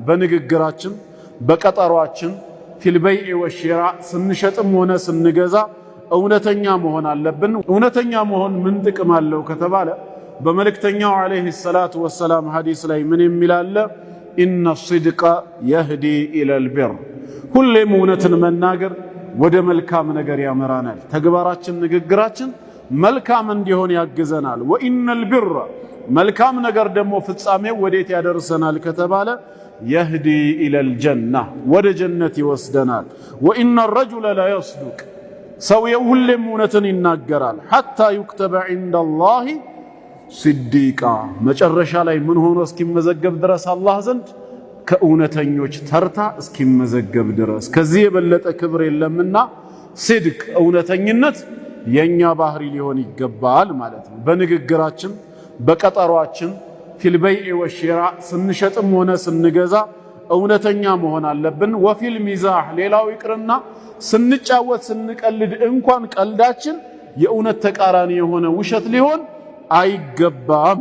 በንግግራችን በቀጠሯችን ፊል በይዕ ወሽራ ስንሸጥም ሆነ ስንገዛ እውነተኛ መሆን አለብን። እውነተኛ መሆን ምን ጥቅም አለው ከተባለ በመልእክተኛው ዓለይሂ ሰላቱ ወሰላም ሐዲስ ላይ ምን የሚላለ ኢነ ሲድቀ የህዲ ኢለል ቢር፣ ሁሌም እውነትን መናገር ወደ መልካም ነገር ያመራናል። ተግባራችን ንግግራችን መልካም እንዲሆን ያግዘናል። ወኢነል ቢር፣ መልካም ነገር ደግሞ ፍጻሜው ወዴት ያደርሰናል ከተባለ የህዲ ኢለል ጀና፣ ወደ ጀነት ይወስደናል። ወኢነ ረጁለ ለየስዱቅ፣ ሰውየው ሁሌም እውነትን ይናገራል። ሐታ ዩክተበ ዒንደላሂ ሲዲቃ፣ መጨረሻ ላይ ምን ሆኖ እስኪመዘገብ ድረስ አላህ ዘንድ ከእውነተኞች ተርታ እስኪመዘገብ ድረስ። ከዚህ የበለጠ ክብር የለምና ሲድቅ፣ እውነተኝነት የኛ ባህሪ ሊሆን ይገባል ማለት ነው። በንግግራችን በቀጠሯችን ፊል በይዕ ወሽራ ስንሸጥም ሆነ ስንገዛ እውነተኛ መሆን አለብን። ወፊል ሚዛህ፣ ሌላው ይቅርና ስንጫወት ስንቀልድ እንኳን ቀልዳችን የእውነት ተቃራኒ የሆነ ውሸት ሊሆን አይገባም።